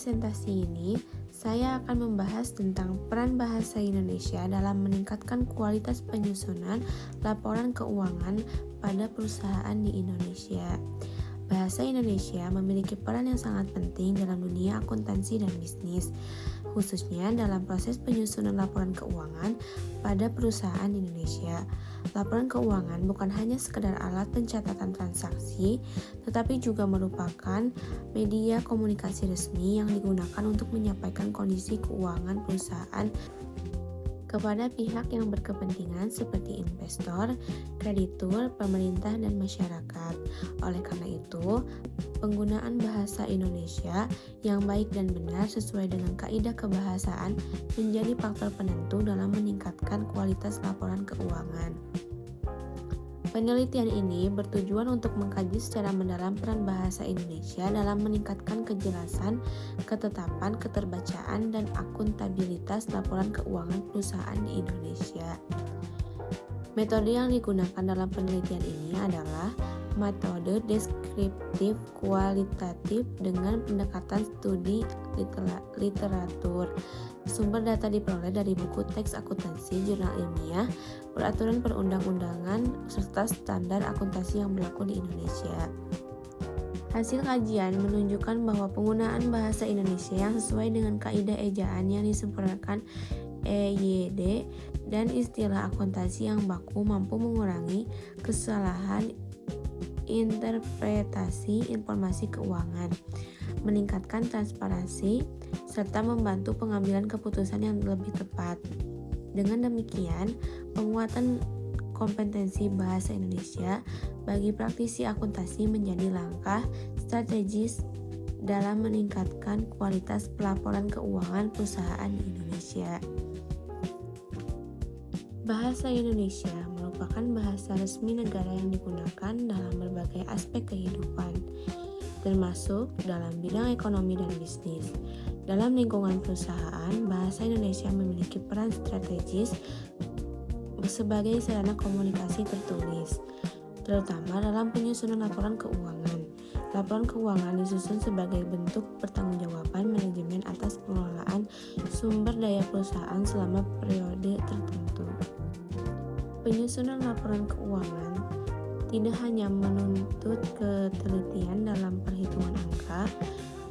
presentasi ini, saya akan membahas tentang peran bahasa Indonesia dalam meningkatkan kualitas penyusunan laporan keuangan pada perusahaan di Indonesia. Bahasa Indonesia memiliki peran yang sangat penting dalam dunia akuntansi dan bisnis, khususnya dalam proses penyusunan laporan keuangan pada perusahaan di Indonesia. Laporan keuangan bukan hanya sekedar alat pencatatan transaksi, tetapi juga merupakan media komunikasi resmi yang digunakan untuk menyampaikan kondisi keuangan perusahaan kepada pihak yang berkepentingan seperti investor, kreditur, pemerintah, dan masyarakat. Oleh karena itu, penggunaan bahasa Indonesia yang baik dan benar sesuai dengan kaidah kebahasaan menjadi faktor penentu dalam meningkatkan kualitas laporan keuangan. Penelitian ini bertujuan untuk mengkaji secara mendalam peran bahasa Indonesia dalam meningkatkan kejelasan, ketetapan, keterbacaan, dan akuntabilitas laporan keuangan perusahaan di Indonesia. Metode yang digunakan dalam penelitian ini adalah metode deskriptif kualitatif dengan pendekatan studi literatur. Sumber data diperoleh dari buku teks akuntansi, jurnal ilmiah, peraturan perundang-undangan, serta standar akuntansi yang berlaku di Indonesia. Hasil kajian menunjukkan bahwa penggunaan bahasa Indonesia yang sesuai dengan kaidah ejaan yang disempurnakan EYD dan istilah akuntansi yang baku mampu mengurangi kesalahan interpretasi informasi keuangan, meningkatkan transparansi, serta membantu pengambilan keputusan yang lebih tepat. Dengan demikian, penguatan kompetensi bahasa Indonesia bagi praktisi akuntansi menjadi langkah strategis dalam meningkatkan kualitas pelaporan keuangan perusahaan di Indonesia. Bahasa Indonesia merupakan bahasa resmi negara yang digunakan dalam berbagai aspek kehidupan, termasuk dalam bidang ekonomi dan bisnis. Dalam lingkungan perusahaan, bahasa Indonesia memiliki peran strategis sebagai sarana komunikasi tertulis, terutama dalam penyusunan laporan keuangan. Laporan keuangan disusun sebagai bentuk pertanggungjawaban manajemen atas pengelolaan sumber daya perusahaan selama periode tertentu. Penyusunan laporan keuangan tidak hanya menuntut ketelitian dalam perhitungan angka,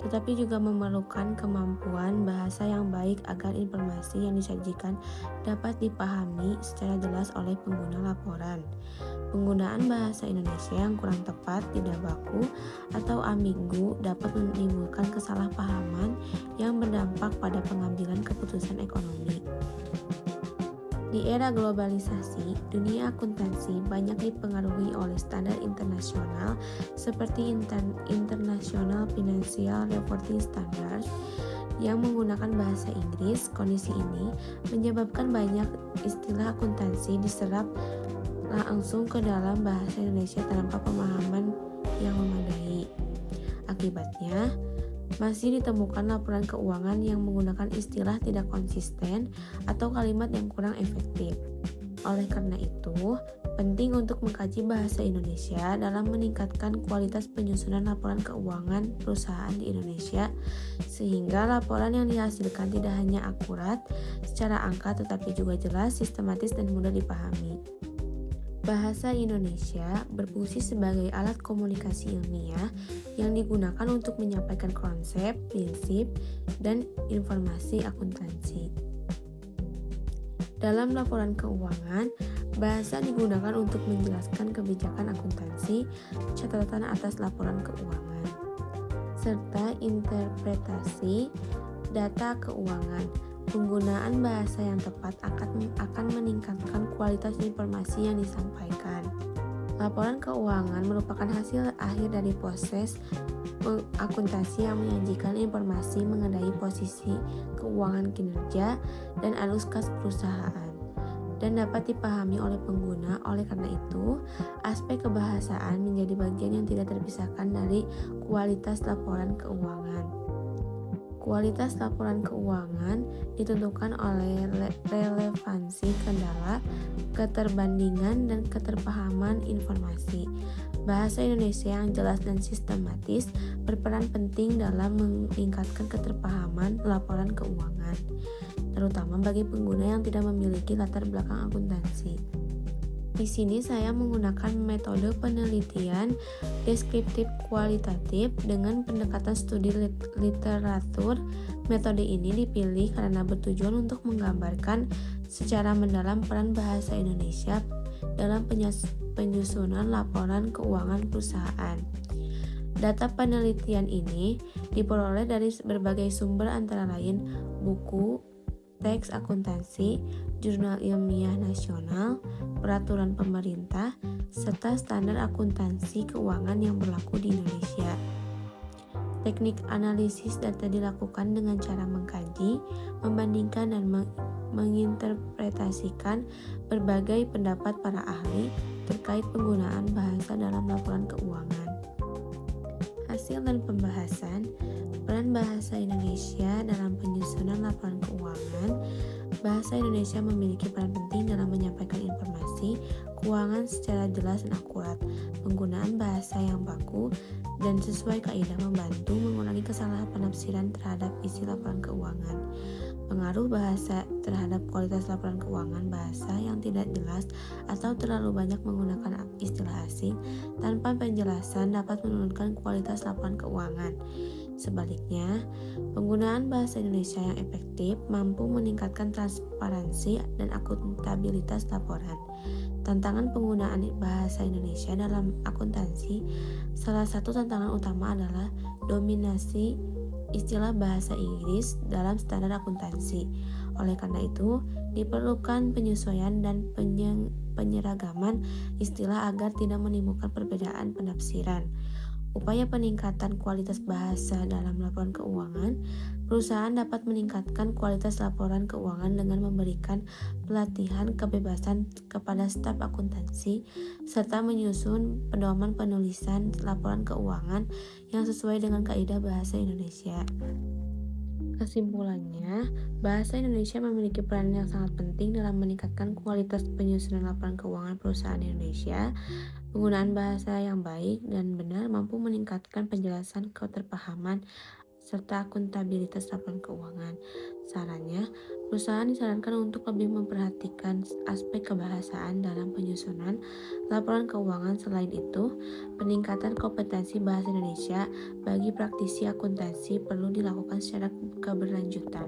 tetapi juga memerlukan kemampuan bahasa yang baik agar informasi yang disajikan dapat dipahami secara jelas oleh pengguna laporan. Penggunaan bahasa Indonesia yang kurang tepat, tidak baku, atau ambigu dapat menimbulkan kesalahpahaman yang berdampak pada pengambilan keputusan ekonomi. Di era globalisasi, dunia akuntansi banyak dipengaruhi oleh standar internasional seperti International Financial Reporting Standards yang menggunakan bahasa Inggris. Kondisi ini menyebabkan banyak istilah akuntansi diserap langsung ke dalam bahasa Indonesia tanpa pemahaman yang memadai. Akibatnya, masih ditemukan laporan keuangan yang menggunakan istilah tidak konsisten atau kalimat yang kurang efektif. Oleh karena itu, penting untuk mengkaji bahasa Indonesia dalam meningkatkan kualitas penyusunan laporan keuangan perusahaan di Indonesia, sehingga laporan yang dihasilkan tidak hanya akurat secara angka tetapi juga jelas, sistematis, dan mudah dipahami. Bahasa Indonesia berfungsi sebagai alat komunikasi ilmiah yang digunakan untuk menyampaikan konsep, prinsip, dan informasi akuntansi. Dalam laporan keuangan, bahasa digunakan untuk menjelaskan kebijakan akuntansi, catatan atas laporan keuangan, serta interpretasi data keuangan. Penggunaan bahasa yang tepat akan meningkatkan kualitas informasi yang disampaikan. Laporan keuangan merupakan hasil akhir dari proses akuntansi yang menyajikan informasi mengenai posisi keuangan kinerja dan arus kas perusahaan dan dapat dipahami oleh pengguna. Oleh karena itu, aspek kebahasaan menjadi bagian yang tidak terpisahkan dari kualitas laporan keuangan. Kualitas laporan keuangan ditentukan oleh relevansi kendala, keterbandingan, dan keterpahaman informasi. Bahasa Indonesia yang jelas dan sistematis berperan penting dalam meningkatkan keterpahaman laporan keuangan, terutama bagi pengguna yang tidak memiliki latar belakang akuntansi. Di sini saya menggunakan metode penelitian deskriptif kualitatif dengan pendekatan studi literatur. Metode ini dipilih karena bertujuan untuk menggambarkan secara mendalam peran bahasa Indonesia dalam penyusunan laporan keuangan perusahaan. Data penelitian ini diperoleh dari berbagai sumber antara lain buku, teks akuntansi, jurnal ilmiah nasional, peraturan pemerintah, serta standar akuntansi keuangan yang berlaku di Indonesia. Teknik analisis data dilakukan dengan cara mengkaji, membandingkan dan menginterpretasikan berbagai pendapat para ahli terkait penggunaan bahasa dalam laporan keuangan. Hasil dan pembahasan peran bahasa Indonesia dalam penyusunan laporan keuangan. Bahasa Indonesia memiliki peran penting dalam menyampaikan informasi keuangan secara jelas dan akurat. Penggunaan bahasa yang baku dan sesuai kaidah membantu mengurangi kesalahan penafsiran terhadap isi laporan keuangan. Pengaruh bahasa terhadap kualitas laporan keuangan. Bahasa yang tidak jelas atau terlalu banyak menggunakan istilah asing tanpa penjelasan dapat menurunkan kualitas laporan keuangan. Sebaliknya, penggunaan bahasa Indonesia yang efektif mampu meningkatkan transparansi dan akuntabilitas laporan. Tantangan penggunaan bahasa Indonesia dalam akuntansi. Salah satu tantangan utama adalah dominasi istilah bahasa Inggris dalam standar akuntansi. Oleh karena itu, diperlukan penyesuaian dan penyeragaman istilah agar tidak menimbulkan perbedaan penafsiran. Upaya peningkatan kualitas bahasa dalam laporan keuangan. Perusahaan dapat meningkatkan kualitas laporan keuangan dengan memberikan pelatihan kebebasan kepada staf akuntansi serta menyusun pedoman penulisan laporan keuangan yang sesuai dengan kaidah bahasa Indonesia. Kesimpulannya, bahasa Indonesia memiliki peran yang sangat penting dalam meningkatkan kualitas penyusunan laporan keuangan perusahaan Indonesia. Penggunaan bahasa yang baik dan benar mampu meningkatkan penjelasan, keterpahaman, serta akuntabilitas laporan keuangan. Sarannya, perusahaan disarankan untuk lebih memperhatikan aspek kebahasaan dalam penyusunan laporan keuangan. Selain itu, peningkatan kompetensi bahasa Indonesia bagi praktisi akuntansi perlu dilakukan secara keberlanjutan.